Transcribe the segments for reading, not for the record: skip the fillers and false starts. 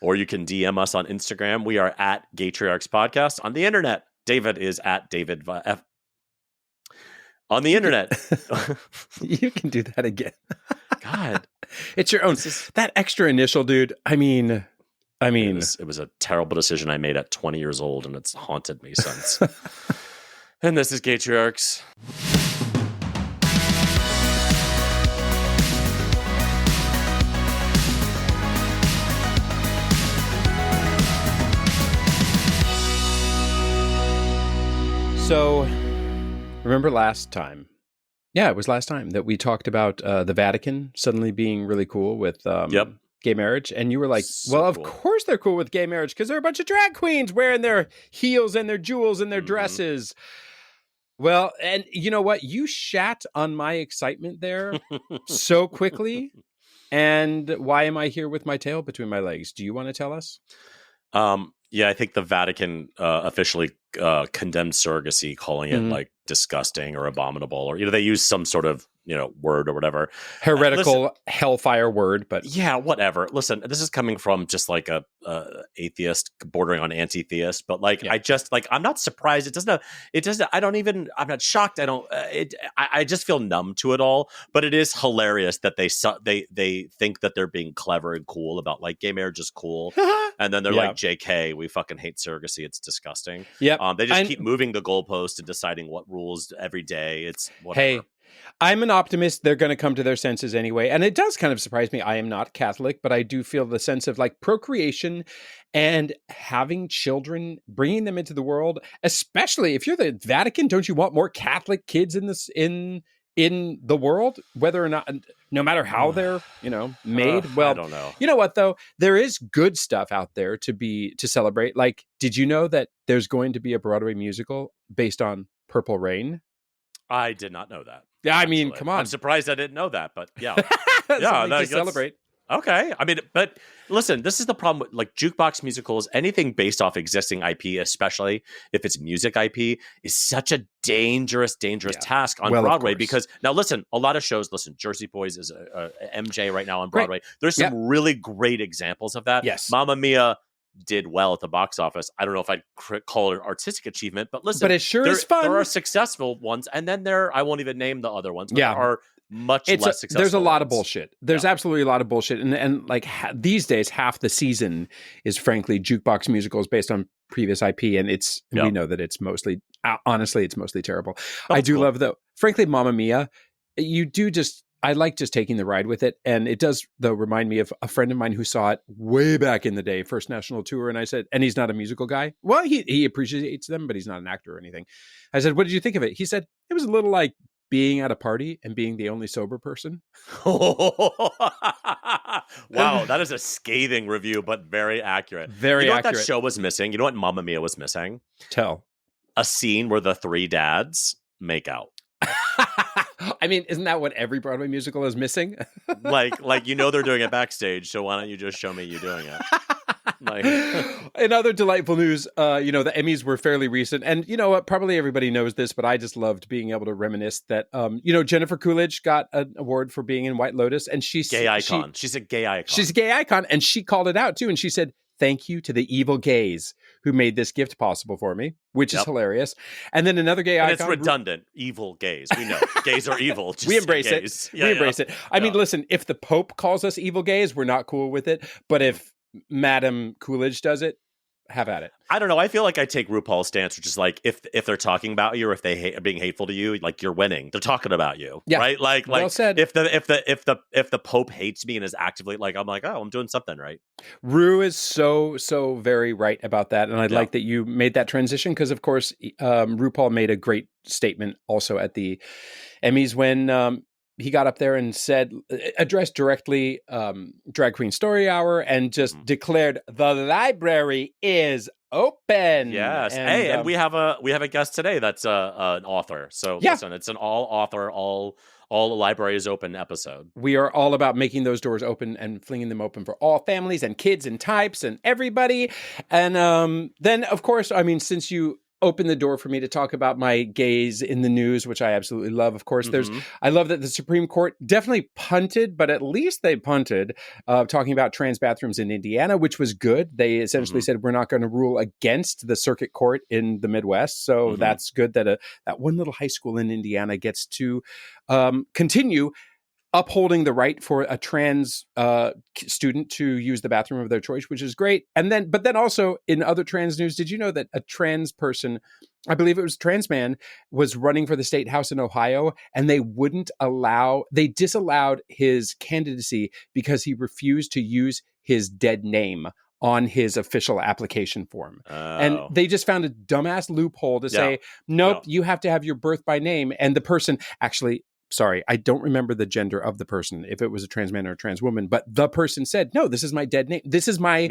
Or you can DM us on Instagram. We are at GaytriarchsPodcast. On the internet, David is at David F. On the internet. You can do that again. God. It's your own. That extra initial, dude. I mean. It was a terrible decision I made at 20 years old, and it's haunted me since. And this is Gaytriarchs. So, remember last time? Yeah, it was last time that we talked about the Vatican suddenly being really cool with gay marriage. And you were like, So well, cool. of course they're cool with gay marriage because they're a bunch of drag queens wearing their heels and their jewels and their dresses. Well, and you know what? You shat on my excitement there so quickly. And why am I here with my tail between my legs? Do you want to tell us? Yeah, I think the Vatican officially condemned surrogacy, calling it like disgusting or abominable, or they use some sort of word or whatever, heretical hellfire word. But yeah, whatever. Listen, this is coming from just like a atheist bordering on anti-theist, but I'm not surprised. It doesn't. I'm not shocked. I just feel numb to it all. But it is hilarious that they think that they're being clever and cool about like gay marriage is cool, and then they're like, "JK, we fucking hate surrogacy. It's disgusting." Yeah, they just keep moving the goalpost and deciding what rules every day. It's whatever. Hey, I'm an optimist. They're going to come to their senses anyway. And it does kind of surprise me. I am not Catholic, but I do feel the sense of like procreation and having children, bringing them into the world, especially if you're the Vatican. Don't you want more Catholic kids in the world, whether or not, no matter how they're, made? Well, I don't know. You know what, though? There is good stuff out there to celebrate. Like, did you know that there's going to be a Broadway musical based on Purple Rain? I did not know that. Yeah, I mean, come on. I'm surprised I didn't know that, but yeah. To celebrate. Okay. I mean, but listen, this is the problem with like jukebox musicals, anything based off existing IP, especially if it's music IP, is such a dangerous task on Broadway. Because now listen, a lot of shows, Jersey Boys is a MJ right now on Broadway. There's some really great examples of that. Yes. Mamma Mia did well at the box office. I don't know if I'd call it an artistic achievement, but listen, but it sure is fun. There are successful ones, and then I won't even name the other ones, but there are much less successful. There's a lot ones. Of bullshit. There's absolutely a lot of bullshit. And like these days, half the season is frankly jukebox musicals based on previous IP. And we know that it's mostly, honestly, it's mostly terrible. I do love though, frankly, Mamma Mia, I like just taking the ride with it. And it does, though, remind me of a friend of mine who saw it way back in the day, first national tour. And I said, and he's not a musical guy. Well, he appreciates them, but he's not an actor or anything. I said, what did you think of it? He said, it was a little like being at a party and being the only sober person. Wow, that is a scathing review, but very accurate. Very accurate. What that show was missing? You know what Mamma Mia was missing? Tell. A scene where the three dads make out. I mean, isn't that what every Broadway musical is missing? like they're doing it backstage, so why don't you just show me you doing it? In other delightful news, the Emmys were fairly recent, and you know what? Probably everybody knows this, but I just loved being able to reminisce that, Jennifer Coolidge got an award for being in White Lotus, and she's gay icon. She's a gay icon. She's a gay icon, and she called it out too, and she said, "Thank you to the evil gays who made this gift possible for me," which is hilarious. And then another gay icon. It's redundant. Evil gays. We know. Gays are evil. Just we embrace it. We embrace it. I mean, listen, if the Pope calls us evil gays, we're not cool with it. But if Madam Coolidge does it, have at it. I don't know. I feel like I take RuPaul's stance, which is like if they're talking about you or if they are being hateful to you, like you're winning. They're talking about you, right? Like well said. If the Pope hates me and is actively like, I'm like, oh, I'm doing something right. Ru is so very right about that, and I like that you made that transition because, of course, RuPaul made a great statement also at the Emmys when he got up there and addressed directly Drag Queen Story Hour and just declared the library is open. Yes. And we have a guest today that's an author. So listen, it's an all author, all library is open episode. We are all about making those doors open and flinging them open for all families and kids and types and everybody. And then, of course, I mean, since you opened the door for me to talk about my gays in the news, which I absolutely love. Of course, I love that the Supreme Court definitely punted, but at least they punted, talking about trans bathrooms in Indiana, which was good. They essentially said, we're not going to rule against the circuit court in the Midwest. So that's good that that one little high school in Indiana gets to continue upholding the right for a trans student to use the bathroom of their choice, which is great. But then also in other trans news, did you know that a trans person, I believe it was a trans man, was running for the state house in Ohio, and they disallowed his candidacy because he refused to use his dead name on his official application form. And they just found a dumbass loophole to say, nope, you have to have your birth by name. And the person actually, sorry, I don't remember the gender of the person, if it was a trans man or a trans woman, but the person said, no, this is my dead name. This is my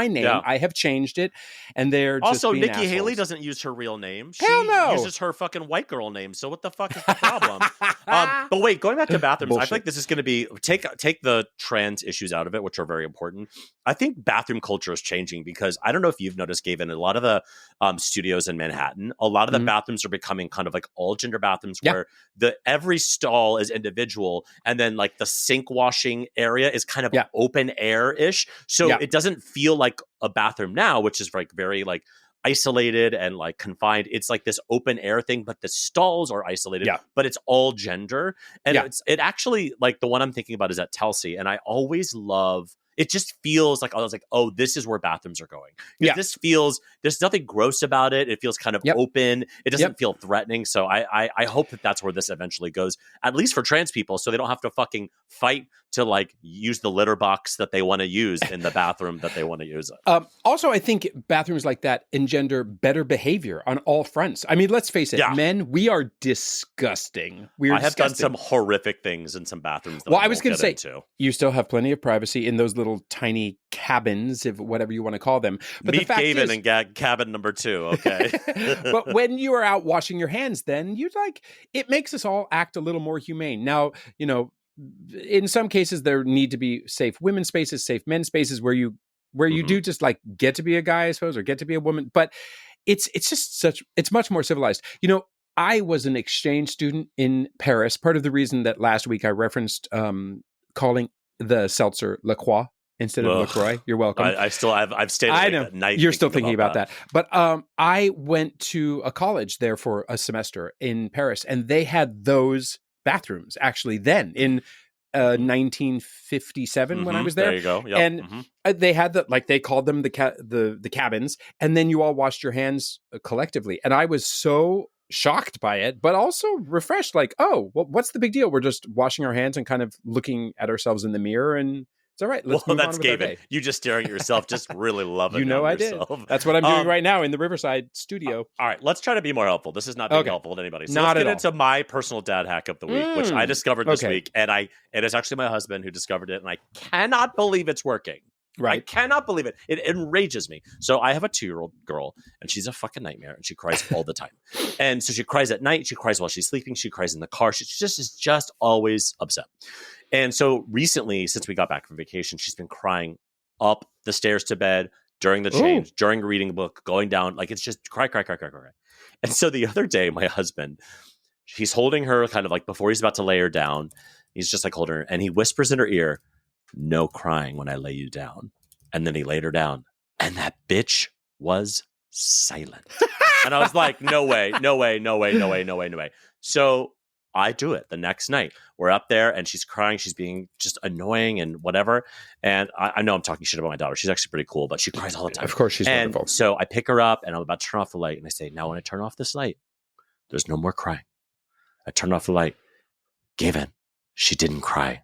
name. Yeah. I have changed it. And they're also, just being Nikki assholes. Haley doesn't use her real name. She Hell no. uses her fucking white girl name. So what the fuck is the problem? But wait, going back to bathrooms, bullshit. I feel like this is going to be, take the trans issues out of it, which are very important. I think bathroom culture is changing because I don't know if you've noticed, Gavin, a lot of the studios in Manhattan, a lot of the bathrooms are becoming kind of like all gender bathrooms where every stall is individual, and then like the sink washing area is kind of open air-ish. So it doesn't feel like a bathroom now, which is like very like isolated and like confined. It's like this open air thing, but the stalls are isolated, but it's all gender. And it actually, like the one I'm thinking about is at Telsey, and I always love, it just feels like, I was like, oh, this is where bathrooms are going. This feels, there's nothing gross about it. It feels kind of open. It doesn't feel threatening. So I hope that that's where this eventually goes, at least for trans people, so they don't have to fucking fight to like use the litter box that they want to use in the bathroom that they want to use it. Also, I think bathrooms like that engender better behavior on all fronts. I mean, let's face it, men, we are disgusting. I have done some horrific things in some bathrooms. That I was going to say, you still have plenty of privacy in those little tiny cabins, if whatever you want to call them. But meet Gavin in cabin number 2, okay? But when you are out washing your hands, then it makes us all act a little more humane. Now, you know, in some cases there need to be safe women's spaces, safe men's spaces where you do just like get to be a guy, I suppose, or get to be a woman. But it's much more civilized. You know, I was an exchange student in Paris. Part of the reason that last week I referenced calling the seltzer La Croix instead of LaCroix. You're welcome. I've stayed at night. You're still thinking about that. But I went to a college there for a semester in Paris, and they had those bathrooms actually then in 1957 when I was there. There you go. Yep. And they had they called them the cabins, and then you all washed your hands collectively. And I was so shocked by it, but also refreshed. Like, oh, well, what's the big deal? We're just washing our hands and kind of looking at ourselves in the mirror, and it's all right. Let's move on with our day. You just staring at yourself, just really loving. You know, I yourself. Did. That's what I'm doing right now in the Riverside studio. All right, let's try to be more helpful. This is not being helpful to anybody. So let's get into my personal dad hack of the week, which I discovered this week, and it is actually my husband who discovered it, and I cannot believe it's working. Right. I cannot believe it. It enrages me. So I have a 2-year-old girl, and she's a fucking nightmare, and she cries all the time. And so she cries at night. She cries while she's sleeping. She cries in the car. She just is just always upset. And so recently, since we got back from vacation, she's been crying up the stairs to bed, during the change, during reading a book, going down. Like, it's just cry. And so the other day, my husband, he's holding her kind of like before he's about to lay her down. He's just like holding her, and he whispers in her ear, "No crying when I lay you down." And then he laid her down, and that bitch was silent. And I was like, no way. So I do it the next night. We're up there, and she's crying. She's being just annoying and whatever. And I know I'm talking shit about my daughter. She's actually pretty cool, but she cries all the time. Of course, she's wonderful. So I pick her up, and I'm about to turn off the light. And I say, now when I turn off this light, there's no more crying. I turn off the light. Gavin, she didn't cry.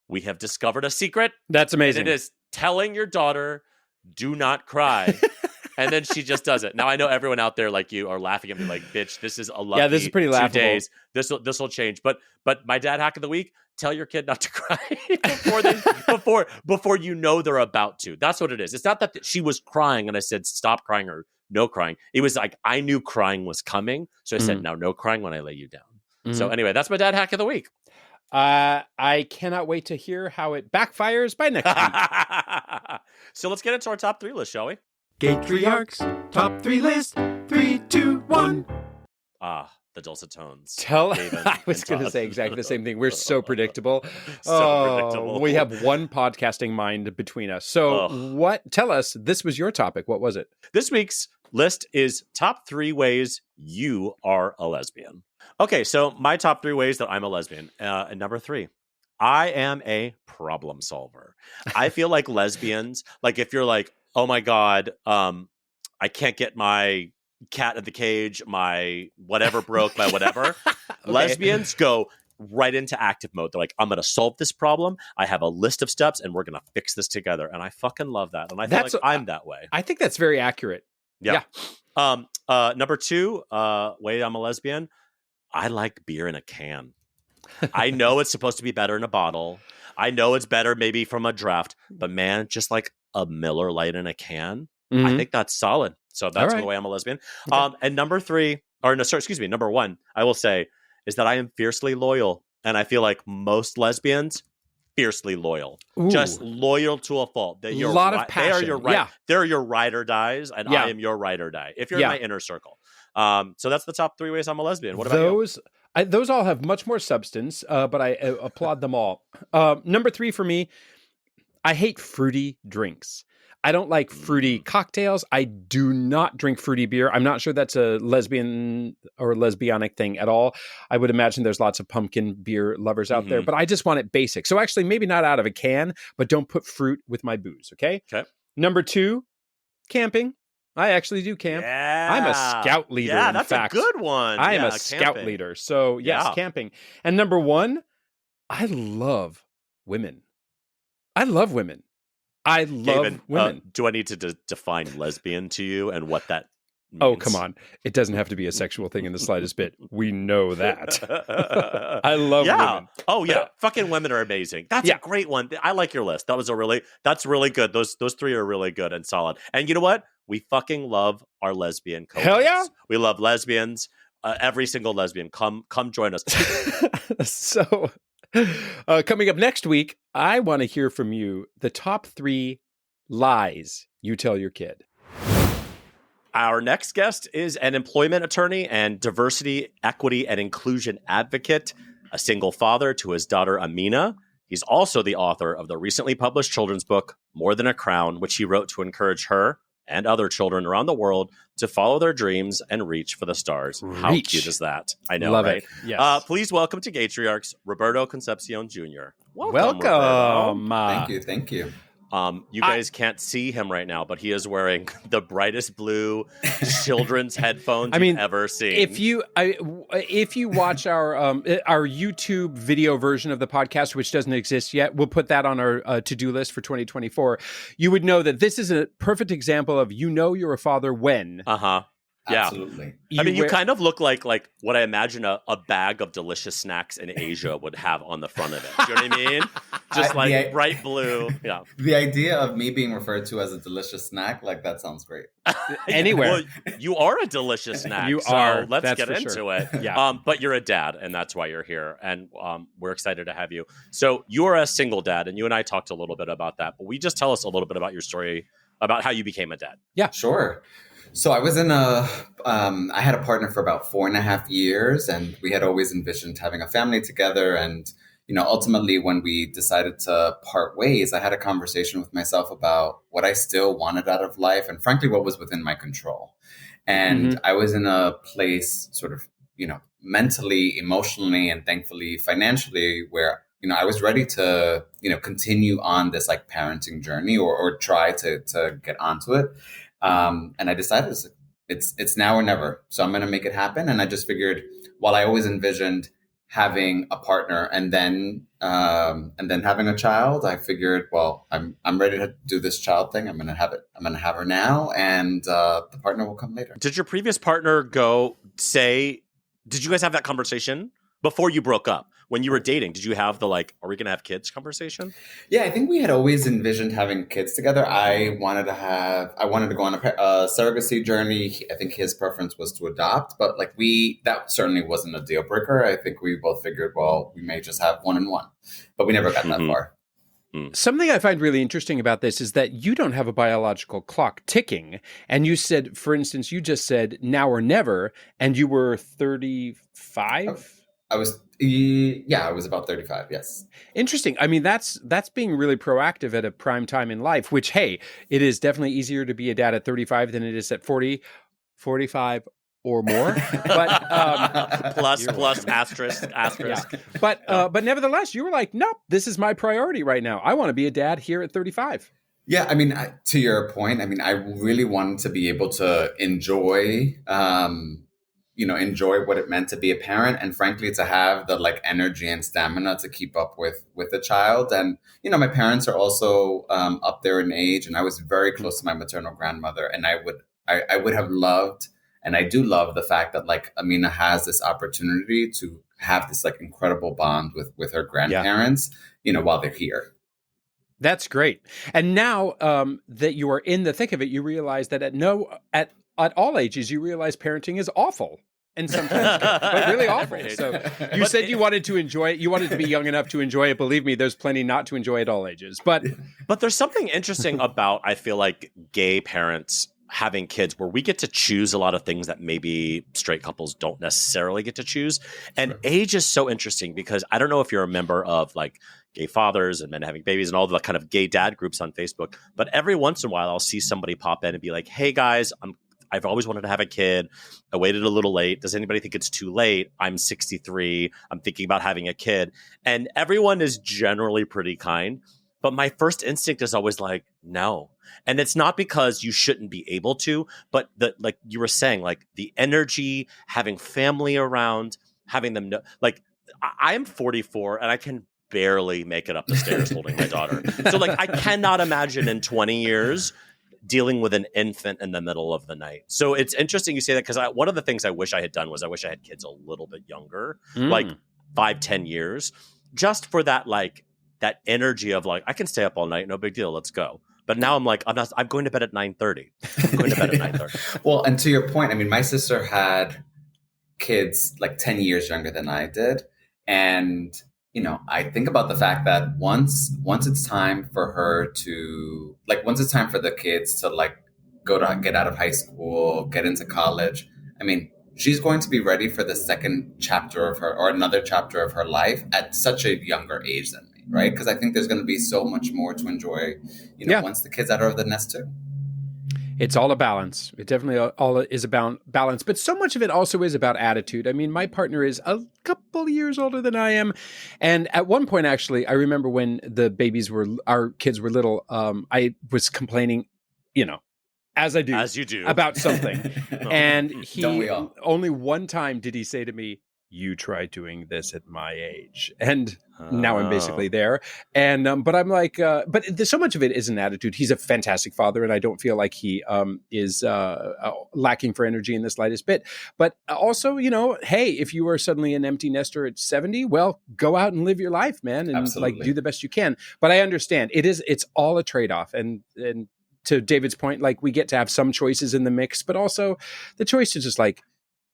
We have discovered a secret. That's amazing. And it is telling your daughter, do not cry. And then she just does it. Now, I know everyone out there like you are laughing at me like, bitch, this is a lucky this is pretty laughable. 2 days. This will change. But my dad hack of the week, tell your kid not to cry before you know they're about to. That's what it is. It's not that she was crying and I said, stop crying or no crying. It was like, I knew crying was coming. So I said, now no crying when I lay you down. So anyway, that's my dad hack of the week. I cannot wait to hear how it backfires by next week. So let's get into our top 3 list, shall we? Gaytriarchs Top 3 List. 3, 2, 1. The dulcet tones. I was going to say exactly the same thing. We're so predictable. Predictable. We have one podcasting mind between us. So tell us, this was your topic. What was it? This week's list is top 3 ways you are a lesbian. Okay, so my top 3 ways that I'm a lesbian. And number 3, I am a problem solver. I feel like lesbians, like if you're like, oh my God, I can't get my cat in the cage, my whatever broke, my whatever. Okay. Lesbians go right into active mode. They're like, I'm going to solve this problem. I have a list of steps and we're going to fix this together. And I fucking love that. And I feel like I'm that way. I think that's very accurate. Yeah. Number 2, way I'm a lesbian. I like beer in a can. I know it's supposed to be better in a bottle. I know it's better maybe from a draft, but man, just like a Miller Lite in a can, I think that's solid. So that's the way I'm a lesbian. Okay. And number 1, I will say, is that I am fiercely loyal. And I feel like most lesbians, fiercely loyal. Ooh. Just loyal to a fault. A lot of passion. They are your They're your ride or dies, and I am your ride or die. If you're in my inner circle. So that's the top 3 ways I'm a lesbian. What about you? Those all have much more substance, but I applaud them all. Number 3 for me, I hate fruity drinks. I don't like fruity cocktails. I do not drink fruity beer. I'm not sure that's a lesbian or lesbianic thing at all. I would imagine there's lots of pumpkin beer lovers out there, but I just want it basic. So actually, maybe not out of a can, but don't put fruit with my booze, okay? Number 2, camping. I actually do camp. Yeah. I'm a scout leader, in that's fact. A good one. I am a scout leader. So, yes, camping. And number 1, I love women. I love women. Women. Do I need to define lesbian to you and what that means? Oh, come on. It doesn't have to be a sexual thing in the slightest bit. We know that. I love women. Oh, yeah. Fucking women are amazing. That's a great one. I like your list. That's really good. Those 3 are really good and solid. And you know what? We fucking love our lesbian co-hosts. Hell yeah. We love lesbians. Every single lesbian. Come join us. So... coming up next week, I want to hear from you the top 3 lies you tell your kid. Our next guest is an employment attorney and diversity, equity, and inclusion advocate, a single father to his daughter Amina. He's also the author of the recently published children's book, More Than a Crown, which he wrote to encourage her and other children around the world to follow their dreams and reach for the stars. How cute is that? I know, Love right? It. Yes. Please welcome to Gaytriarchs, Roberto Concepción Jr. Welcome. Thank you. You guys can't see him right now, but he is wearing the brightest blue children's headphones you've ever seen. If you watch our YouTube video version of the podcast, which doesn't exist yet, we'll put that on our to-do list for 2024. You would know that this is a perfect example of you're a father when. Yeah, absolutely. You kind of look like what I imagine a bag of delicious snacks in Asia would have on the front of it. Do you know what I mean? Just bright blue. Yeah. The idea of me being referred to as a delicious snack, that sounds great. Anywhere. Well, you are a delicious snack. You are. Let's get into it. Yeah. But you're a dad, and that's why you're here. And we're excited to have you. So you are a single dad, and you and I talked a little bit about that. But will you just tell us a little bit about your story, about how you became a dad? Yeah. Sure. So I was I had a partner for about 4.5 years, and we had always envisioned having a family together. And, ultimately when we decided to part ways, I had a conversation with myself about what I still wanted out of life and frankly, what was within my control. And I was in a place sort of, mentally, emotionally, and thankfully financially where, I was ready to, continue on this parenting journey or try to get onto it. And I decided it's now or never. So I'm going to make it happen. And I just figured, while I always envisioned having a partner and then having a child, I figured, well, I'm ready to do this child thing. I'm going to have it. I'm going to have her now, and the partner will come later. Did your previous partner did you guys have that conversation before you broke up? When you were dating, did you have the are we going to have kids conversation? Yeah, I think we had always envisioned having kids together. I wanted to go on a surrogacy journey. I think his preference was to adopt, but that certainly wasn't a deal breaker. I think we both figured, well, we may just have one and one, but we never got that far. Something I find really interesting about this is that you don't have a biological clock ticking. And you said, for instance, you just said now or never, and you were 35? I was about 35. Yes. Interesting. I mean, that's being really proactive at a prime time in life, which, hey, it is definitely easier to be a dad at 35 than it is at 40, 45 or more. But plus asterisk. Yeah. But nevertheless, you were like, nope, this is my priority right now. I want to be a dad here at 35. Yeah, I mean, to your point, I mean, I really wanted to be able to enjoy what it meant to be a parent, and frankly, to have the like energy and stamina to keep up with a child. And my parents are also up there in age, and I was very close to my maternal grandmother, and I would have loved, and I do love the fact that like Amina has this opportunity to have this like incredible bond with her grandparents, while they're here. That's great. And now that you are in the thick of it, you realize that at all ages, you realize parenting is awful. And sometimes good, but really awful. Right. So you said you wanted to enjoy it. You wanted to be young enough to enjoy it. Believe me, there's plenty not to enjoy at all ages. But there's something interesting about, I feel like, gay parents having kids where we get to choose a lot of things that maybe straight couples don't necessarily get to choose. And Sure. Age is so interesting because I don't know if you're a member of like gay fathers and men having babies and all the kind of gay dad groups on Facebook, but every once in a while I'll see somebody pop in and be like, hey guys, I've always wanted to have a kid. I waited a little late. Does anybody think it's too late? I'm 63. I'm thinking about having a kid. And everyone is generally pretty kind. But my first instinct is always like, no. And it's not because you shouldn't be able to, but like you were saying, like the energy, having family around, having them know, like I'm 44 and I can barely make it up the stairs holding my daughter. So like I cannot imagine in 20 years dealing with an infant in the middle of the night. So it's interesting you say that because one of the things I wish I had done was I wish I had kids a little bit younger, like 5-10 years, just for that, like that energy of like, I can stay up all night. No big deal. Let's go. But now I'm like, I'm going to bed at 9:30. I'm going to bed at 9:30. Well, and to your point, I mean, my sister had kids like 10 years younger than I did. And, I think about the fact that once it's time for her to, like, once it's time for the kids to like get out of high school, get into college, I mean, she's going to be ready for the second chapter of her or another chapter of her life at such a younger age than me, right? Because I think there's going to be so much more to enjoy, once the kids are out of the nest too. It's all a balance. It definitely all is about balance, but so much of it also is about attitude. I mean, my partner is a couple years older than I am. And at one point, actually, I remember when our kids were little, I was complaining, as I do. As you do. About something. And Don't we all? only one time did he say to me, you try doing this at my age. And now I'm basically there. And, but I'm like, but there's so much of it is an attitude. He's a fantastic father, and I don't feel like he is lacking for energy in the slightest bit. But also, hey, if you are suddenly an empty nester at 70, well, go out and live your life, man. And Absolutely. like do the best you can. But I understand it's all a trade-off. And to David's point, like we get to have some choices in the mix, but also the choice to just like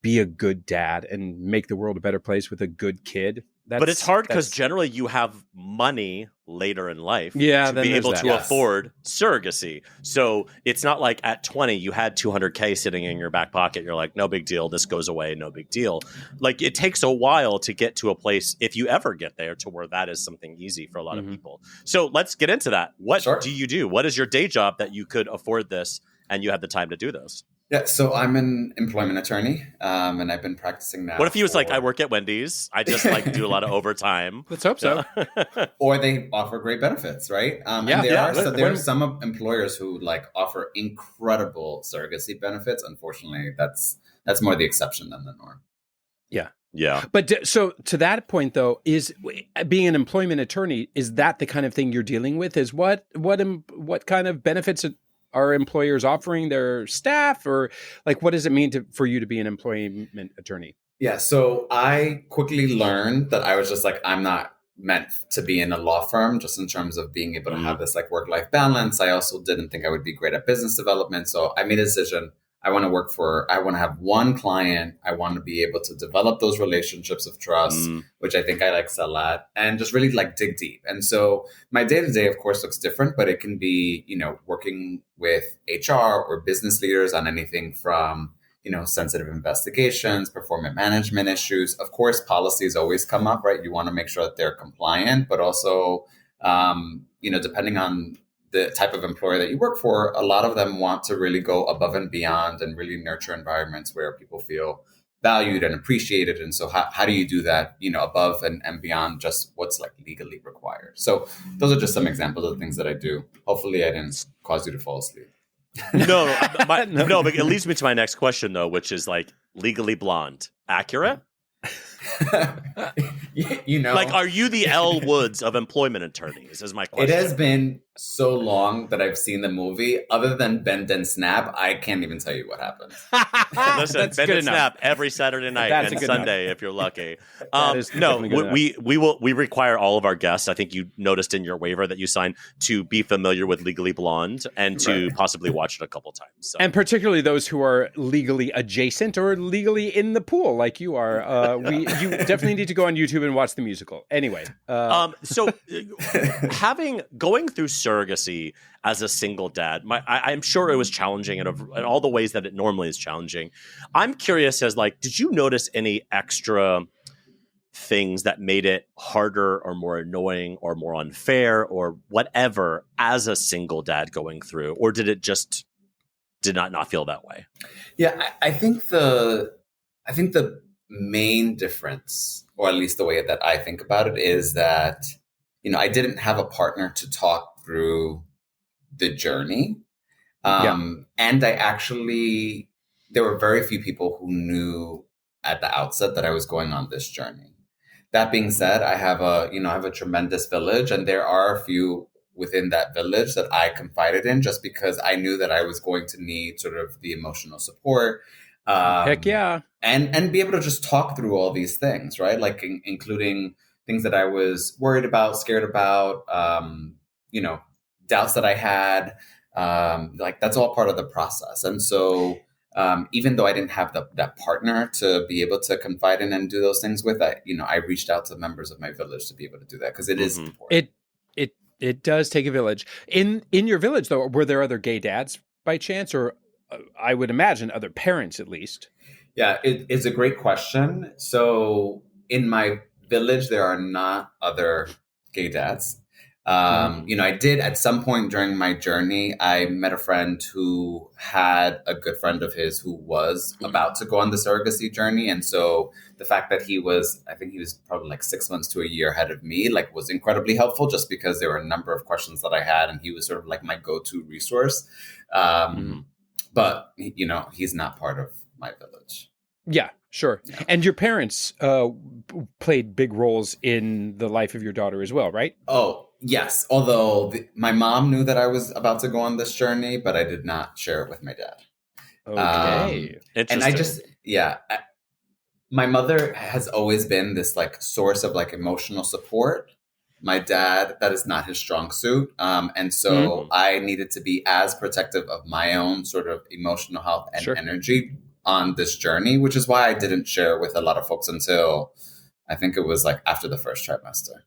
be a good dad and make the world a better place with a good kid. But it's hard because generally you have money later in life to be able to Yes. afford surrogacy. So it's not like at 20 you had $200K sitting in your back pocket. You're like, no big deal. This goes away. No big deal. Like it takes a while to get to a place, if you ever get there, to where that is something easy for a lot of people. So let's get into that. What do you do? What is your day job that you could afford this and you have the time to do this? Yeah, so I'm an employment attorney, and I've been practicing now. What if he was like, I work at Wendy's. I just like do a lot of overtime. Let's hope so. Or they offer great benefits, right? And there are some employers who like offer incredible surrogacy benefits. Unfortunately, that's more the exception than the norm. Yeah. But so to that point, though, is being an employment attorney, is that the kind of thing you're dealing with? Is what kind of benefits are employers offering their staff, or like what does it mean for you to be an employment attorney? Yeah, so I quickly learned that I was just like, I'm not meant to be in a law firm, just in terms of being able to have this like work-life balance. I also didn't think I would be great at business development. So I made a decision. I want to have one client. I want to be able to develop those relationships of trust, which I think I excel at, and just really like dig deep. And so my day-to-day, of course, looks different, but it can be, working with HR or business leaders on anything from, sensitive investigations, performance management issues. Of course, policies always come up, right? You want to make sure that they're compliant, but also, depending on the type of employer that you work for, a lot of them want to really go above and beyond and really nurture environments where people feel valued and appreciated. And so how do you do that, above and beyond just what's like legally required? So those are just some examples of things that I do. Hopefully I didn't cause you to fall asleep. No, but it leads me to my next question though, which is like Legally Blonde. Accurate? Like, are you the Elle Woods of employment attorneys is my question. It has been so long that I've seen the movie. Other than Bend and Snap, I can't even tell you what happened. Listen, Bend and Snap every Saturday night and Sunday if you're lucky. We require all of our guests, I think you noticed in your waiver that you signed, to be familiar with Legally Blonde and to possibly watch it a couple times. So. And particularly those who are legally adjacent or legally in the pool like you are. You definitely need to go on YouTube and watch the musical. Anyway. So going through surrogacy as a single dad, I'm sure it was challenging in all the ways that it normally is challenging. I'm curious as like, did you notice any extra things that made it harder or more annoying or more unfair or whatever as a single dad going through, or did it just not feel that way? Yeah, I think the main difference, or at least the way that I think about it, is that, I didn't have a partner to talk through the journey. And there were very few people who knew at the outset that I was going on this journey. That being said, I have a tremendous village, and there are a few within that village that I confided in just because I knew that I was going to need sort of the emotional support. Heck yeah. And be able to just talk through all these things, right? Like including things that I was worried about, scared about, doubts that I had. Like that's all part of the process. And so even though I didn't have that partner to be able to confide in and do those things with, I reached out to members of my village to be able to do that because it is important. It does take a village. In your village, though, were there other gay dads by chance, or I would imagine other parents at least? Yeah, it's a great question. So in my village, there are not other gay dads. I did at some point during my journey, I met a friend who had a good friend of his who was about to go on the surrogacy journey. And so the fact that I think he was probably like 6 months to a year ahead of me, like was incredibly helpful just because there were a number of questions that I had and he was sort of like my go-to resource. But, he's not part of my village. Yeah, sure. Yeah. And your parents played big roles in the life of your daughter as well, right? Oh, yes. Although my mom knew that I was about to go on this journey, but I did not share it with my dad. Okay. And I just, my mother has always been this like source of like emotional support. My dad, that is not his strong suit. And so I needed to be as protective of my own sort of emotional health and energy on this journey, which is why I didn't share with a lot of folks until I think it was like after the first trimester.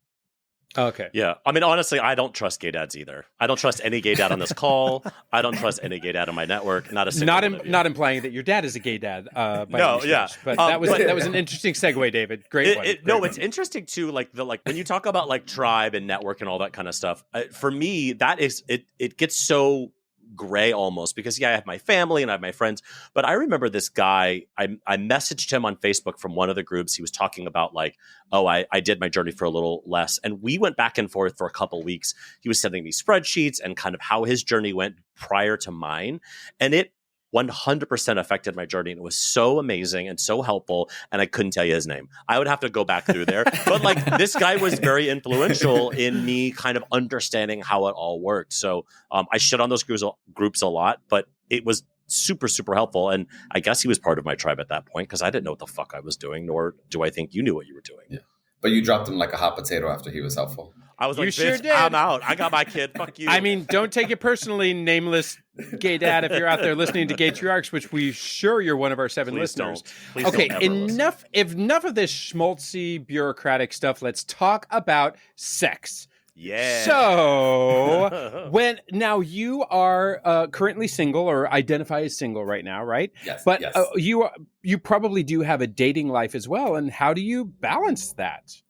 Okay. Yeah. I mean, honestly, I don't trust gay dads either. I don't trust any gay dad on this call. I don't trust any gay dad on my network. Not a single Not implying that your dad is a gay dad. But that was an interesting segue, David. Great one. It's interesting too. Like when you talk about like tribe and network and all that kind of stuff. For me, that is it gets so gray almost because I have my family and I have my friends, but I remember this guy, I messaged him on Facebook from one of the groups. He was talking about like, I did my journey for a little less. And we went back and forth for a couple of weeks. He was sending me spreadsheets and kind of how his journey went prior to mine. And it 100% affected my journey. And it was so amazing and so helpful. And I couldn't tell you his name. I would have to go back through there. But like this guy was very influential in me kind of understanding how it all worked. So I shit on those groups a lot, but it was super, super helpful. And I guess he was part of my tribe at that point because I didn't know what the fuck I was doing, nor do I think you knew what you were doing. Yeah. But you dropped him like a hot potato after he was helpful. I was You like, sure bitch, did. I'm out. I got my kid. Fuck you. I mean, don't take it personally, nameless gay dad, if you're out there listening to Gaytriarchs, which we're sure you're one of our 7 Please listeners. Please Okay, don't ever listen. enough of this schmaltzy bureaucratic stuff. Let's talk about sex. Yeah. So, now you are currently single or identify as single right now, right? Yes. But yes. You probably do have a dating life as well. And how do you balance that?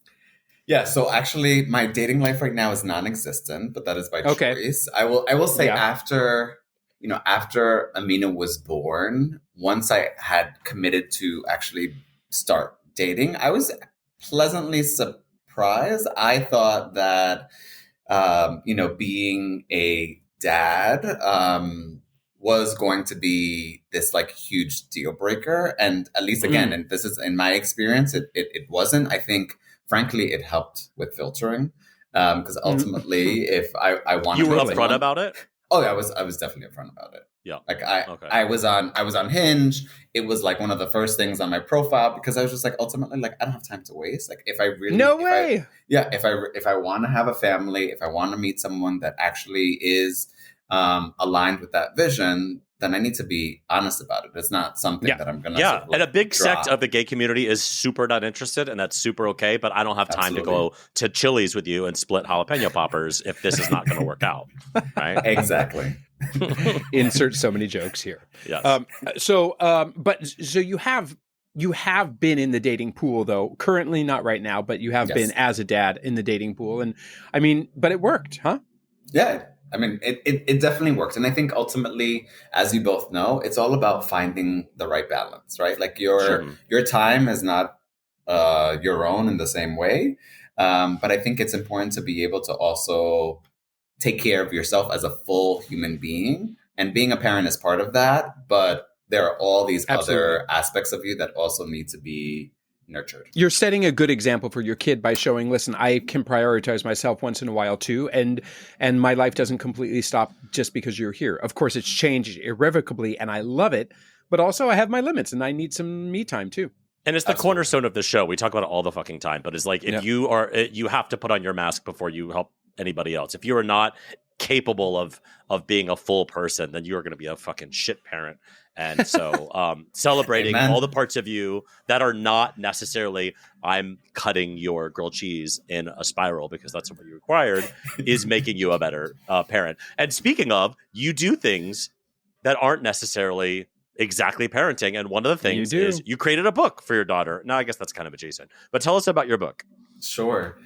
Yeah, so actually my dating life right now is non-existent, but that is by choice. I will say after Amina was born, once I had committed to actually start dating, I was pleasantly surprised. I thought that being a dad was going to be this like huge deal breaker. And at least again, and this is in my experience, it wasn't. I think frankly, it helped with filtering because ultimately, if I wanted, you were upfront about it. Oh, yeah, I was definitely upfront about it. Yeah, like I was on Hinge. It was like one of the first things on my profile because I was just like, ultimately, like I don't have time to waste. Like if I really, if I want to have a family, if I want to meet someone that actually is aligned with that vision, then I need to be honest about it. It's not something that I'm going to sort of and a big drop. sect of the gay community is super not interested, and that's super okay, but I don't have time to go to Chili's with you and split jalapeno poppers if this is not going to work out, right? Exactly. Insert so many jokes here. Yes. So you have been in the dating pool, though, currently not right now, but you have been as a dad in the dating pool. And I mean, but it worked, huh? Yeah. I mean, it definitely worked. And I think ultimately, as you both know, it's all about finding the right balance, right? Like your time is not your own in the same way. But I think it's important to be able to also take care of yourself as a full human being. And being a parent is part of that. But there are all these other aspects of you that also need to be nurtured. You're setting a good example for your kid by showing, listen, I can prioritize myself once in a while too, and my life doesn't completely stop just because you're here. Of course, it's changed irrevocably, and I love it, but also I have my limits, and I need some me time too. And it's the cornerstone of the show. We talk about it all the fucking time, but it's like if you have to put on your mask before you help anybody else. If you are not capable of being a full person, then you are going to be a fucking shit parent. And so celebrating all the parts of you that are not necessarily I'm cutting your grilled cheese in a spiral because that's what you required is making you a better parent. And speaking of, you do things that aren't necessarily exactly parenting. And one of the things is you created a book for your daughter. Now, I guess that's kind of adjacent. But tell us about your book. Sure.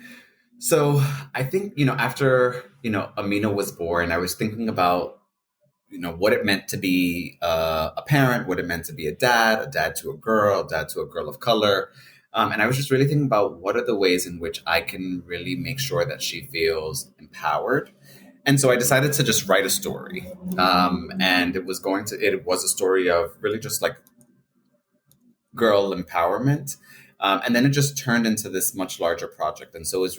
So I think, after, Amina was born, I was thinking about, what it meant to be a parent, what it meant to be a dad to a girl of color. And I was just really thinking about what are the ways in which I can really make sure that she feels empowered. And so I decided to just write a story. And it was a story of really just like girl empowerment. And then it just turned into this much larger project. And so it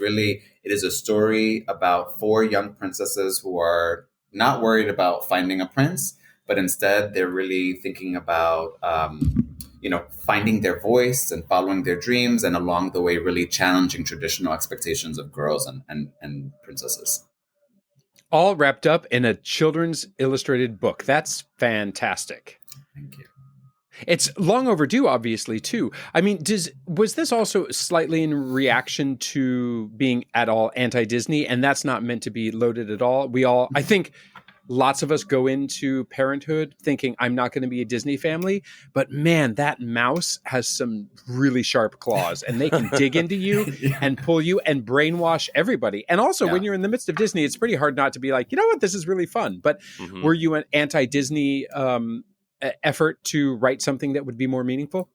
is a story about 4 young princesses who are not worried about finding a prince, but instead they're really thinking about, finding their voice and following their dreams, and along the way, really challenging traditional expectations of girls and princesses. All wrapped up in a children's illustrated book. That's fantastic. Thank you. It's long overdue, obviously, too. I mean, was this also slightly in reaction to being at all anti-Disney? And that's not meant to be loaded at all. I think lots of us go into parenthood thinking I'm not going to be a Disney family, but man, that mouse has some really sharp claws and they can dig into you and pull you and brainwash everybody. And also when you're in the midst of Disney, it's pretty hard not to be like, you know what, this is really fun. But were you an anti-Disney effort to write something that would be more meaningful?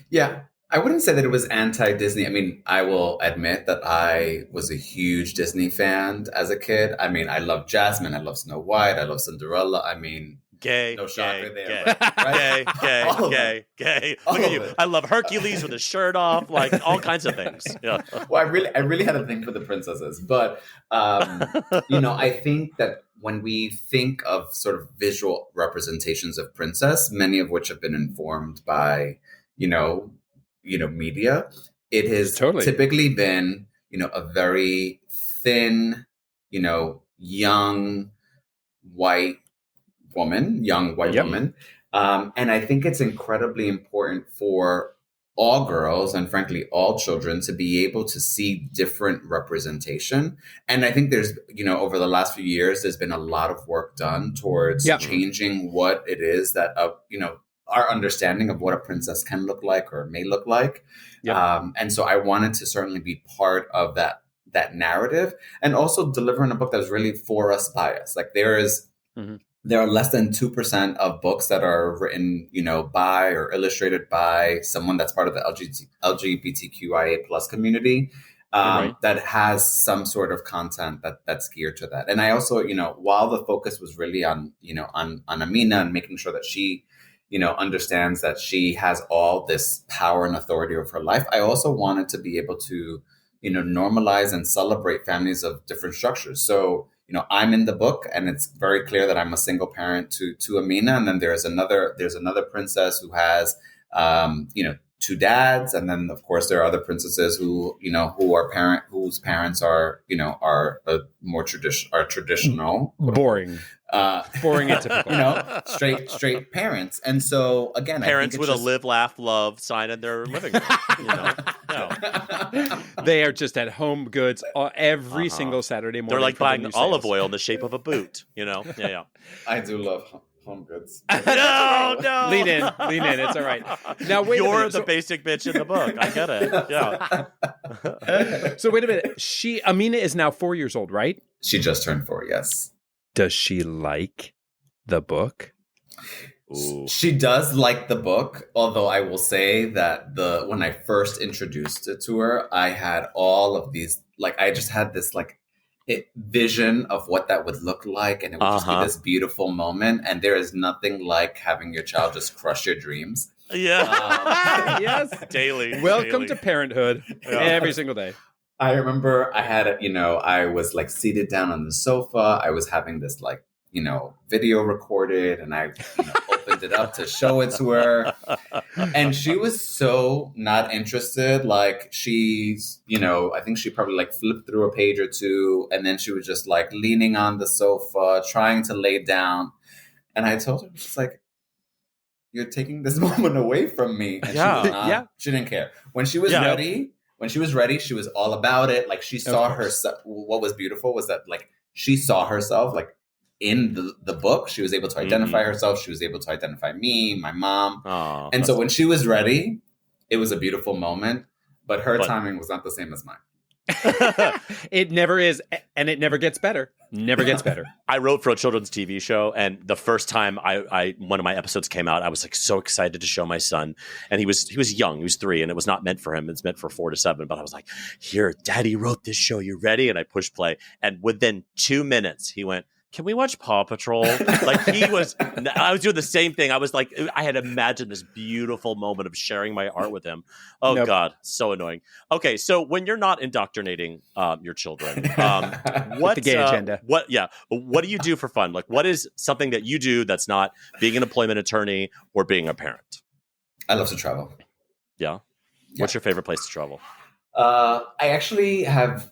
Yeah, I wouldn't say that it was anti-Disney. I mean, I will admit that I was a huge Disney fan as a kid. I mean, I love Jasmine, I love Snow White, I love Cinderella. I mean, no shocker there. Right? Gay. Look at you. I love Hercules with his shirt off, like all kinds of things. Yeah. Well, I really had a thing for the princesses, but I think that when we think of sort of visual representations of princess, many of which have been informed by, media, it has typically been, a very thin, young white woman. And I think it's incredibly important for all girls and frankly all children to be able to see different representation. And I think there's, over the last few years, there's been a lot of work done towards changing what it is that, our understanding of what a princess can look like or may look like. And so I wanted to certainly be part of that narrative, and also delivering a book that's really for us, by us. Like there are less than 2% of books that are written, by or illustrated by someone that's part of the LGBTQIA plus community that has some sort of content that's geared to that. And I also, while the focus was really on Amina and making sure that she, understands that she has all this power and authority over her life, I also wanted to be able to, normalize and celebrate families of different structures. So, I'm in the book, and it's very clear that I'm a single parent to Amina, and then there's another princess who has, two dads, and then of course there are other princesses whose parents are more traditional, boring and typical, straight parents, and so again, parents with a live, laugh, love sign in their living room. They are just at Home Goods every single Saturday morning. They're like buying olive oil in the shape of a boot. Yeah. I do love Home Goods. No. Lean in. It's all right. Now wait. You're the basic bitch in the book. I get it. Yeah. So wait a minute. Amina is now 4 years old, right? She just turned 4. Yes. Does she like the book? Ooh. She does like the book, although I will say that when I first introduced it to her, I had all of these, I just had this vision of what that would look like, and it would just be this beautiful moment. And there is nothing like having your child just crush your dreams. Yeah. Yes. Daily. Welcome to parenthood. Every single day. I remember I had I was seated down on the sofa. I was having this video recorded, and I opened it up to show it to her. And she was so not interested. She's, I think she probably flipped through a page or two, and then she was just leaning on the sofa, trying to lay down. And I told her, she's you're taking this moment away from me. And she didn't care. When she was ready, she was all about it. She saw herself. What was beautiful was that she saw herself in the book. She was able to identify herself. She was able to identify me, my mom. And so when she was ready, it was a beautiful moment, but her timing was not the same as mine. It never is, and it never gets better. Never gets better. I wrote for a children's TV show, and the first time one of my episodes came out, I was so excited to show my son. And he was young, he was 3, and it was not meant for him. It's meant for 4 to 7. But I was like, "Here, Daddy wrote this show. You ready?" And I pushed play, and within 2 minutes, he went, "Can we watch Paw Patrol?" I was doing the same thing. I was I had imagined this beautiful moment of sharing my art with him. Oh, nope. God, so annoying. Okay, so when you're not indoctrinating your children, what's the gay agenda? What do you do for fun? What is something that you do that's not being an employment attorney or being a parent? I love to travel. Yeah? What's your favorite place to travel? I actually have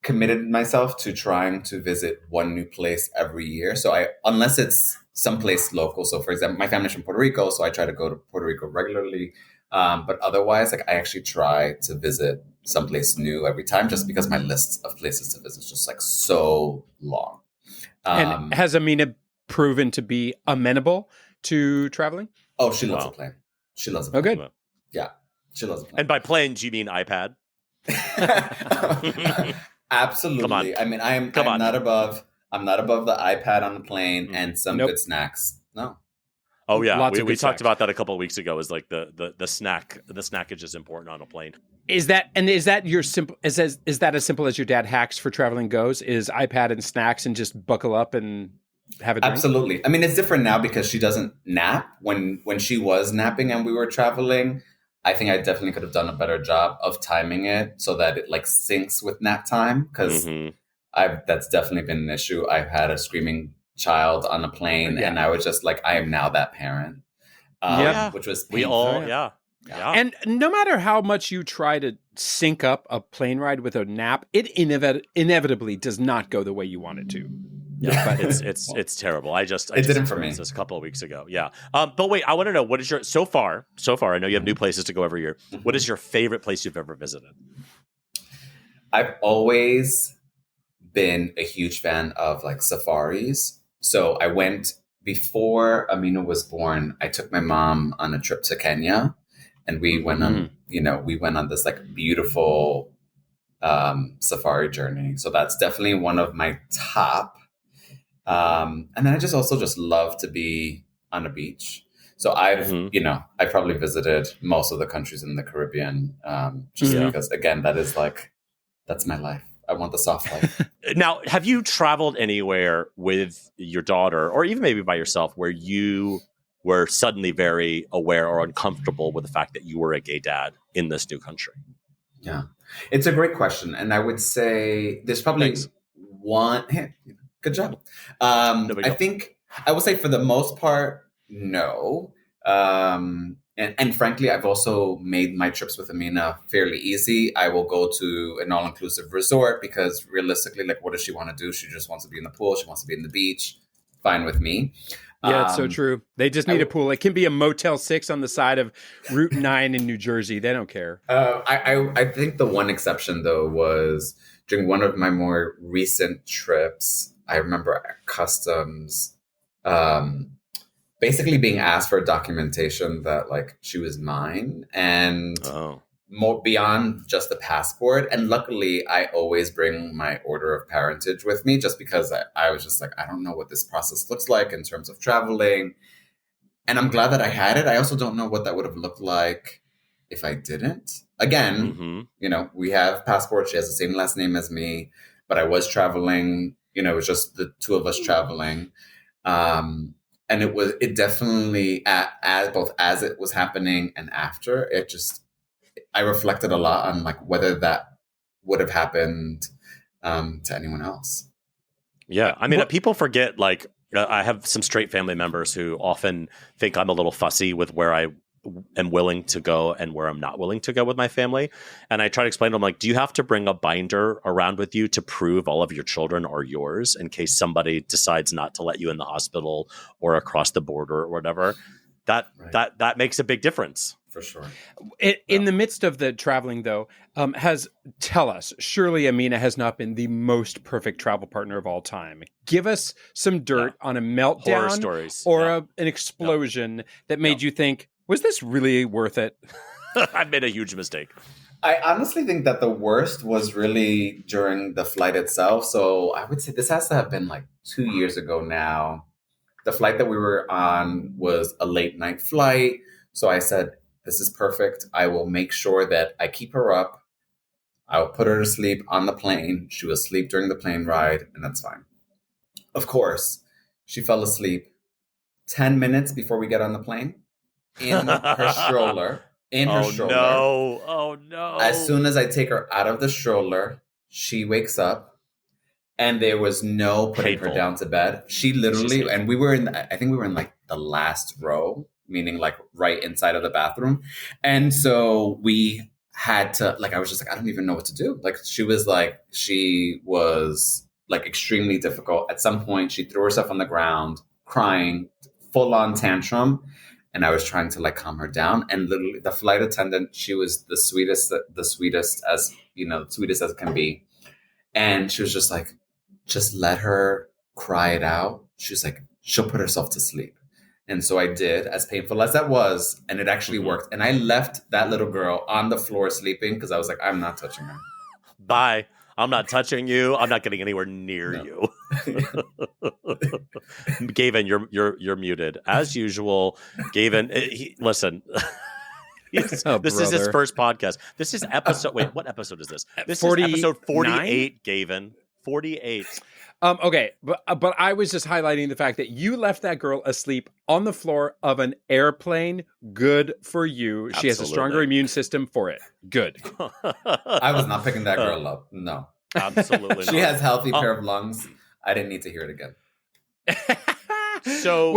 committed myself to trying to visit one new place every year. So unless it's someplace local. So for example, my family's from Puerto Rico, so I try to go to Puerto Rico regularly. But otherwise, I actually try to visit someplace new every time, just because my list of places to visit is just so long. And has Amina proven to be amenable to traveling? Oh, she loves a plane. She loves a plane. Oh, good. Yeah, she loves a plane. And by plane, do you mean iPad? Absolutely. I mean, I'm not above the iPad on the plane and some good snacks. No. Oh yeah, we talked about that a couple of weeks ago. Is the snackage is important on a plane. Is that your simple? Is that as simple as your dad hacks for traveling goes? Is iPad and snacks and just buckle up and have a drink? Absolutely. I mean, it's different now because she doesn't nap. When she was napping and we were traveling, I think I definitely could have done a better job of timing it so that it syncs with nap time, because that's definitely been an issue. I've had a screaming child on a plane and I was just I am now that parent. Which was painful. We all, Yeah. And no matter how much you try to sync up a plane ride with a nap, it inevitably does not go the way you want it to. Yeah, but it's terrible. I just didn't for me. experienced this a couple of weeks ago. Yeah. But wait, I want to know, what is your so far? I know you have new places to go every year. What is your favorite place you've ever visited? I've always been a huge fan of like safaris. So I went before Amina was born. I took my mom on a trip to Kenya. And we went on, we went on this like beautiful safari journey. So that's definitely one of my top. And then I just love to be on a beach. So I've probably visited most of the countries in the Caribbean, because again, that's my life. I want the soft life. Now, have you traveled anywhere with your daughter, or even maybe by yourself, where you were suddenly very aware or uncomfortable with the fact that you were a gay dad in this new country? Yeah, it's a great question. And I would say there's probably one. Hey, good job. I think I would say for the most part, no. And frankly, I've also made my trips with Amina fairly easy. I will go to an all-inclusive resort because realistically, like, what does she want to do? She just wants to be in the pool. She wants to be in the beach. Fine with me. Yeah, it's so true. They just need a pool. It can be a Motel 6 on the side of Route 9 in New Jersey. They don't care. I think the one exception, though, was during one of my more recent trips. I remember at customs basically being asked for documentation that like she was mine and more beyond just the passport. And luckily, I always bring my order of parentage with me just because I was just like, I don't know what this process looks like in terms of traveling. And I'm glad that I had it. I also don't know what that would have looked like if I didn't. Again, we have passports. She has the same last name as me, but I was traveling. It was just the two of us traveling. And it definitely, both as it was happening and after, I reflected a lot on like whether that would have happened to anyone else. Yeah. I mean, people forget, like, I have some straight family members who often think I'm a little fussy with where I am willing to go and where I'm not willing to go with my family. And I try to explain to them, like, do you have to bring a binder around with you to prove all of your children are yours in case somebody decides not to let you in the hospital or across the border or whatever? That makes a big difference. For sure. In the midst of the traveling, though, tell us, surely Amina has not been the most perfect travel partner of all time. Give us some dirt on a meltdown horror stories or an explosion that made you think, was this really worth it? I made a huge mistake. I honestly think that the worst was really during the flight itself. So I would say this has to have been like 2 years ago now. The flight that we were on was a late night flight. So I said, this is perfect. I will make sure that I keep her up. I'll put her to sleep on the plane. She will sleep during the plane ride, and that's fine. Of course, she fell asleep 10 minutes before we get on the plane in her stroller. Oh, no. As soon as I take her out of the stroller, she wakes up, and there was no putting her down to bed. She literally, and I think we were in like the last row, meaning like right inside of the bathroom. And so we had to, like, I was just like, I don't even know what to do. Like, she was extremely difficult. At some point, she threw herself on the ground, crying, full on tantrum. And I was trying to like calm her down. And literally the flight attendant, she was the sweetest as it can be. And she was just like, just let her cry it out. She was like, she'll put herself to sleep. And so I did, as painful as that was, and it actually worked. And I left that little girl on the floor sleeping because I was like, I'm not touching her. Bye. I'm not touching you. I'm not getting anywhere near you. Gavin, you're muted as usual. Gavin, listen. This is his first podcast. This is episode. Wait, what episode is this? This is episode 48. Gavin, 48. Okay, but I was just highlighting the fact that you left that girl asleep on the floor of an airplane. Good for you. Absolutely. She has a stronger immune system for it. Good. I was not picking that girl up. No. Absolutely She has healthy pair of lungs. I didn't need to hear it again. So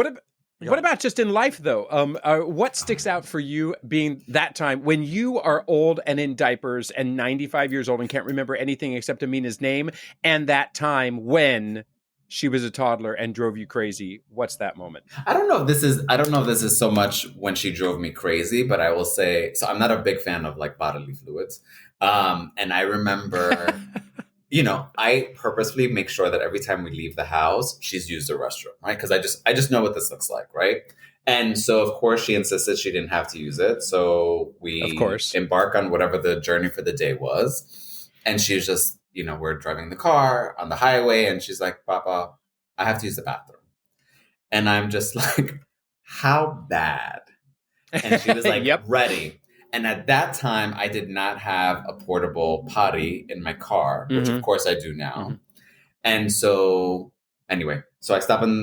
What about just in life, though? What sticks out for you being that time when you are old and in diapers and 95 years old and can't remember anything except Amina's name, and that time when she was a toddler and drove you crazy? What's that moment? I don't know if this is so much when she drove me crazy, but I will say, so I'm not a big fan of like bodily fluids. And I remember, I purposefully make sure that every time we leave the house, she's used the restroom, right? Because I just know what this looks like, right? And so, of course, she insisted she didn't have to use it. So we embark on whatever the journey for the day was. And she was just, we're driving the car on the highway, and she's like, Papa, I have to use the bathroom. And I'm just like, how bad? And she was like, ready. And at that time, I did not have a portable potty in my car, which of course I do now. Mm-hmm. And so anyway, so I stop at the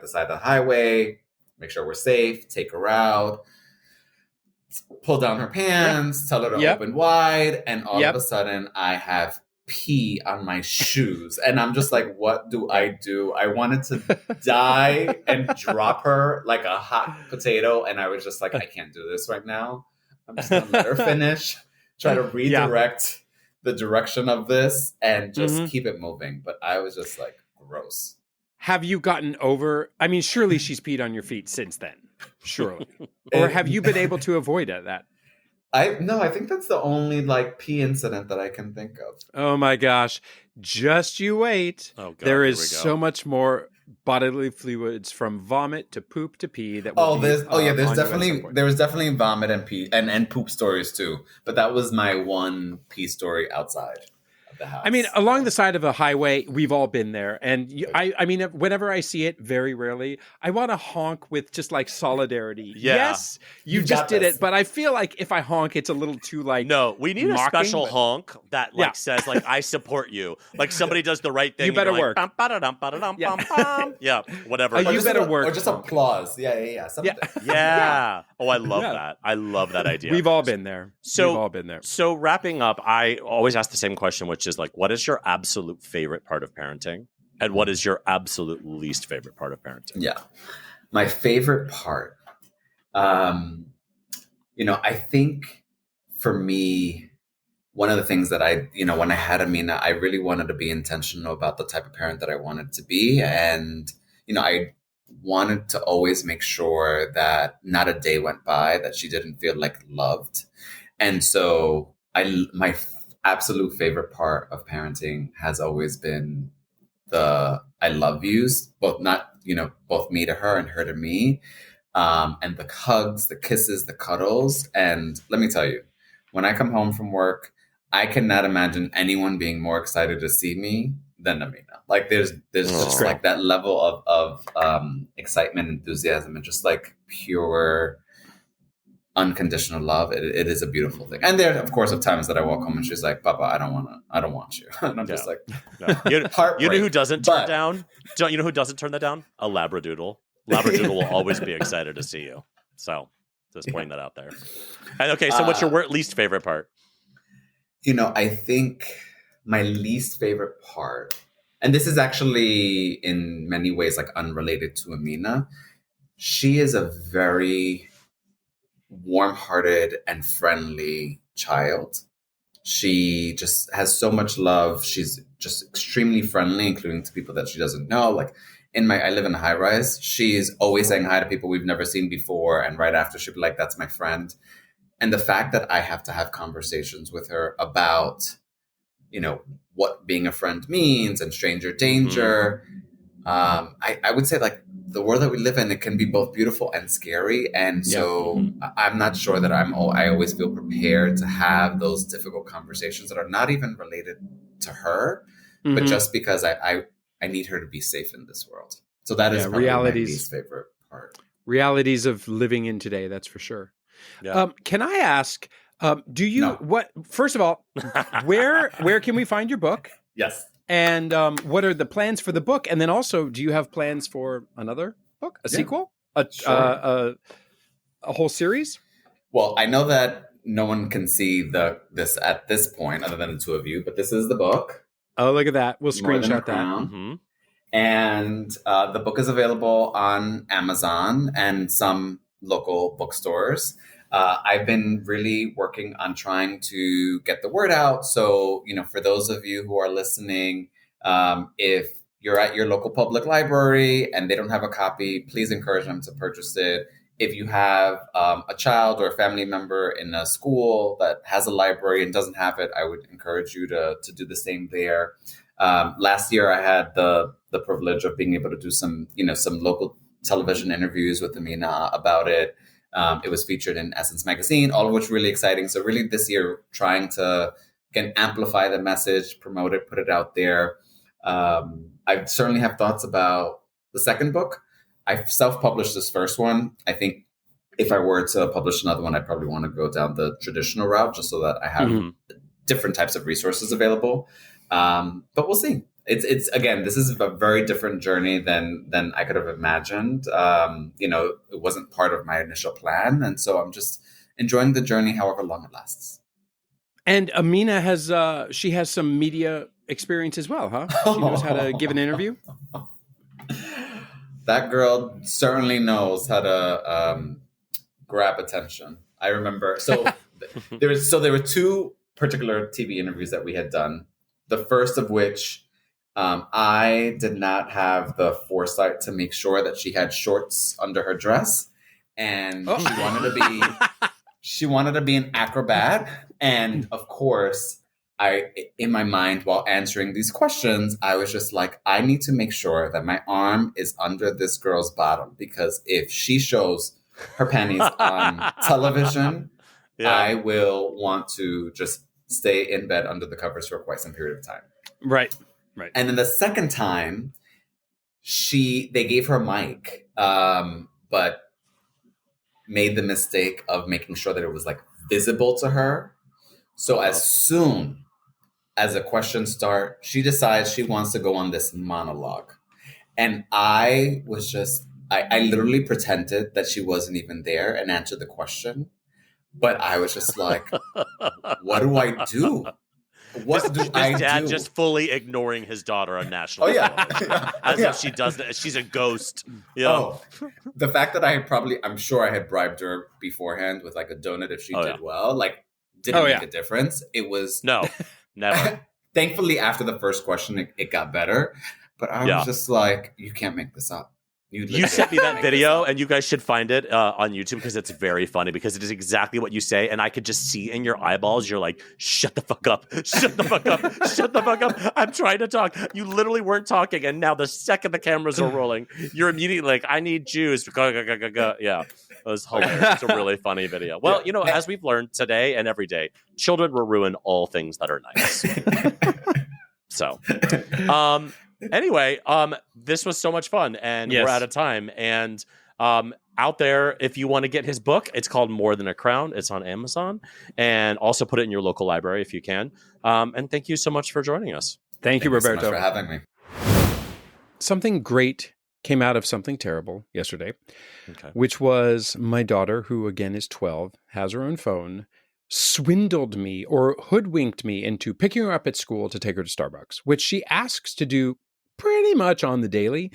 side of the highway, make sure we're safe, take her out, pull down her pants, tell her to open wide. And all of a sudden I have pee on my shoes. And I'm just like, what do? I wanted to die and drop her like a hot potato. And I was just like, I can't do this right now. I'm just going to let her finish, try to redirect the direction of this and just keep it moving. But I was just like, gross. Have you gotten over, I mean, surely she's peed on your feet since then, surely. Or have you been able to avoid that? I think that's the only pee incident that I can think of. Oh my gosh. Just you wait. Oh God, there is so much more bodily fluids from vomit to poop to pee that there's definitely vomit and pee and poop stories too. But that was my one pee story outside of the house. I mean, along the side of a highway, we've all been there. And I mean, whenever I see it, very rarely, I want to honk with just solidarity. Yeah. Yes, you just did it. But I feel like if I honk, it's a little too No, we need mocking, a special honk that says I support you. Like somebody does the right thing. You better work. Yeah, whatever. You better work. Or just applause. Yeah. Something. Yeah. Oh, I love that. I love that idea. We've all been there. So wrapping up, I always ask the same question, which is what is your absolute favorite part of parenting? And what is your absolute least favorite part of parenting? Yeah. My favorite part, I think for me, one of the things that when I had Amina, I really wanted to be intentional about the type of parent that I wanted to be. And, I wanted to always make sure that not a day went by that she didn't feel loved. And so my absolute favorite part of parenting has always been the I love yous, both me to her and her to me, and the hugs, the kisses, the cuddles. And let me tell you, when I come home from work, I cannot imagine anyone being more excited to see me than Amina. There's just that level of excitement, enthusiasm, and just pure unconditional love. It is a beautiful thing. And there, of course, are times that I walk home and she's like, Papa, I don't want you. And I'm just like, you know who doesn't turn down? You know who doesn't turn that down? A Labradoodle. Labradoodle will always be excited to see you. So just pointing that out there. And okay, so what's your least favorite part? I think my least favorite part, and this is actually in many ways unrelated to Amina. She is a very warm-hearted and friendly child. She just has so much love. She's just extremely friendly, including to people that she doesn't know. I live in a high-rise. She's always saying hi to people we've never seen before, and right after she'll be like, "That's my friend." And the fact that I have to have conversations with her about, what being a friend means and stranger danger. I would say the world that we live in, it can be both beautiful and scary. And so I'm not sure that I always feel prepared to have those difficult conversations that are not even related to her, but just because I need her to be safe in this world. So that is probably my least favorite part. Realities of living in today, that's for sure. Yeah. Can I ask, first of all, where can we find your book? Yes. And what are the plans for the book? And then also, do you have plans for another book, a sequel, a whole series? Well, I know that no one can see this at this point other than the two of you, but this is the book. Oh, look at that. We'll screenshot that. Mm-hmm. And the book is available on Amazon and some local bookstores. I've been really working on trying to get the word out. So, for those of you who are listening, if you're at your local public library and they don't have a copy, please encourage them to purchase it. If you have a child or a family member in a school that has a library and doesn't have it, I would encourage you to do the same there. Last year, I had the privilege of being able to do some local television interviews with Amina about it. It was featured in Essence Magazine, all of which really exciting. So really this year, trying to, again, amplify the message, promote it, put it out there. I certainly have thoughts about the second book. I self-published this first one. I think if I were to publish another one, I'd probably want to go down the traditional route just so that I have different types of resources available. But we'll see. It's again, this is a very different journey than I could have imagined. It wasn't part of my initial plan. And so I'm just enjoying the journey, however long it lasts. And Amina has some media experience as well, huh? She knows how to give an interview. That girl certainly knows how to grab attention. I remember. So there were two particular TV interviews that we had done. The first of which I did not have the foresight to make sure that she had shorts under her dress, and she wanted to be an acrobat. And of course, in my mind, while answering these questions, I was just like, I need to make sure that my arm is under this girl's bottom, because if she shows her panties on television, I will want to just stay in bed under the covers for quite some period of time. Right. And then the second time, they gave her a mic, but made the mistake of making sure that it was like visible to her. So as soon as a question starts, she decides she wants to go on this monologue. And I was just, I literally pretended that she wasn't even there and answered the question. But I was just like, what do I do? What do I do? Dad just fully ignoring his daughter on national television. As if she doesn't, she's a ghost. The fact that I'm sure I had bribed her beforehand with like a donut if she did well, like didn't make a difference. It was... No, never. Thankfully, after the first question, it got better. But I was just like, you can't make this up. You sent me that video, and you guys should find it on YouTube because it's very funny, because it is exactly what you say, and I could just see in your eyeballs, you're like, shut the fuck up, shut the fuck up, shut the fuck up. I'm trying to talk. You literally weren't talking, and now the second the cameras are rolling, you're immediately like, I need juice. Yeah, it was hilarious. It's a really funny video. Well, as we've learned today and every day, children will ruin all things that are nice. So, anyway, this was so much fun, and we're out of time. And out there, if you want to get his book, it's called More Than a Crown. It's on Amazon, and also put it in your local library if you can. And thank you so much for joining us. Thank you, Roberto, so much for having me. Something great came out of something terrible yesterday, which was my daughter, who again is 12, has her own phone, swindled me or hoodwinked me into picking her up at school to take her to Starbucks, which she asks to do pretty much on the daily.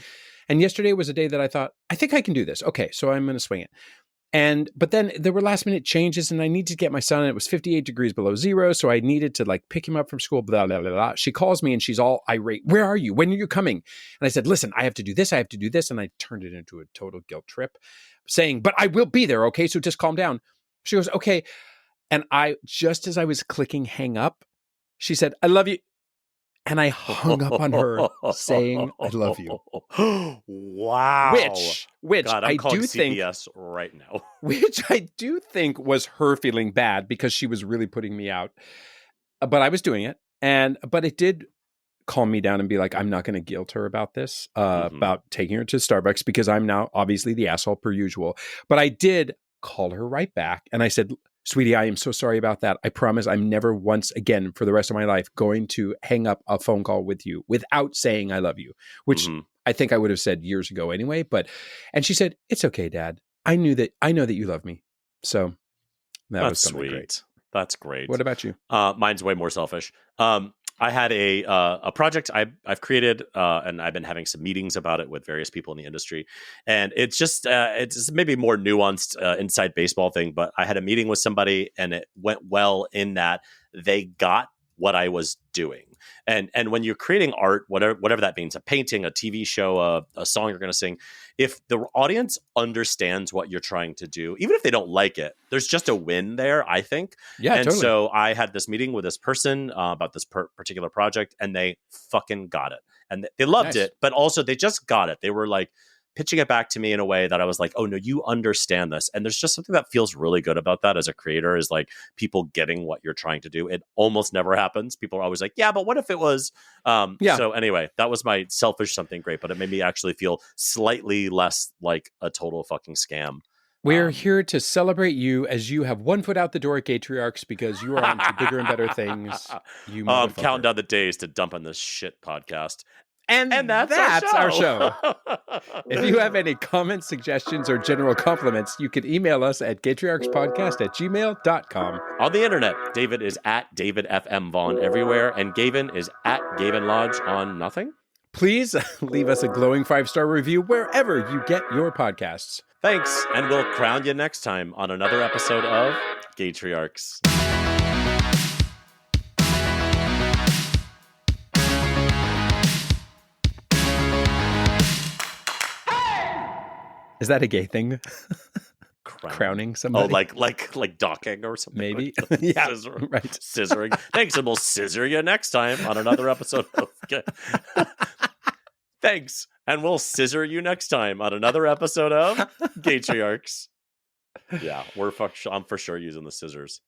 And yesterday was a day that I thought, I think I can do this. Okay, so I'm going to swing it. But then there were last minute changes, and I needed to get my son, and it was 58 degrees below zero. So I needed to like pick him up from school, blah, blah, blah, blah. She calls me and she's all irate. Where are you? When are you coming? And I said, listen, I have to do this. I have to do this. And I turned it into a total guilt trip saying, but I will be there. Okay. So just calm down. She goes, okay. And just as I was clicking hang up, she said, I love you. And I hung up on her saying, I love you. Wow. Which God, I'm I calling do CPS think right now. Which I do think was her feeling bad because she was really putting me out. But I was doing it. But it did calm me down and be like, I'm not going to guilt her about this, about taking her to Starbucks, because I'm now obviously the asshole per usual. But I did call her right back. And I said, sweetie, I am so sorry about that. I promise I'm never once again for the rest of my life going to hang up a phone call with you without saying I love you, which I think I would have said years ago anyway. And she said, it's okay, Dad. I know that you love me. So that was something sweet. Great. That's great. What about you? Mine's way more selfish. I had a project I've created, and I've been having some meetings about it with various people in the industry. And it's just it's maybe more nuanced inside baseball thing. But I had a meeting with somebody, and it went well in that they got what I was doing. And when you're creating art, whatever that means, a painting, a TV show, a song you're going to sing, if the audience understands what you're trying to do, even if they don't like it, there's just a win there, I think. Yeah, and totally. So I had this meeting with this person about this particular project, and they fucking got it. And they loved it, but also they just got it. They were like pitching it back to me in a way that I was like, oh no, you understand this. And there's just something that feels really good about that as a creator, is like people getting what you're trying to do. It almost never happens. People are always like, yeah, but what if it was, So anyway, that was my selfish something great, but it made me actually feel slightly less like a total fucking scam. We're here to celebrate you as you have one foot out the door at Gaytriarchs because you are on to bigger and better things. You counting down the days to dump on this shit podcast. And that's our show. If you have any comments, suggestions, or general compliments, you can email us at GaytriarchsPodcast@gmail.com. On the internet, David is at David FM Vaughn everywhere, and Gavin is at Gavin Lodge on nothing. Please leave us a glowing 5-star review wherever you get your podcasts. Thanks, and we'll crown you next time on another episode of Gaytriarchs. Is that a gay thing? Crowning somebody? Oh, like docking or something? Maybe. Like Yeah, right. Scissoring. Thanks, and we'll scissor you next time on another episode of... Thanks, and we'll scissor you next time on another episode of Gaytriarchs. Yeah, I'm for sure using the scissors.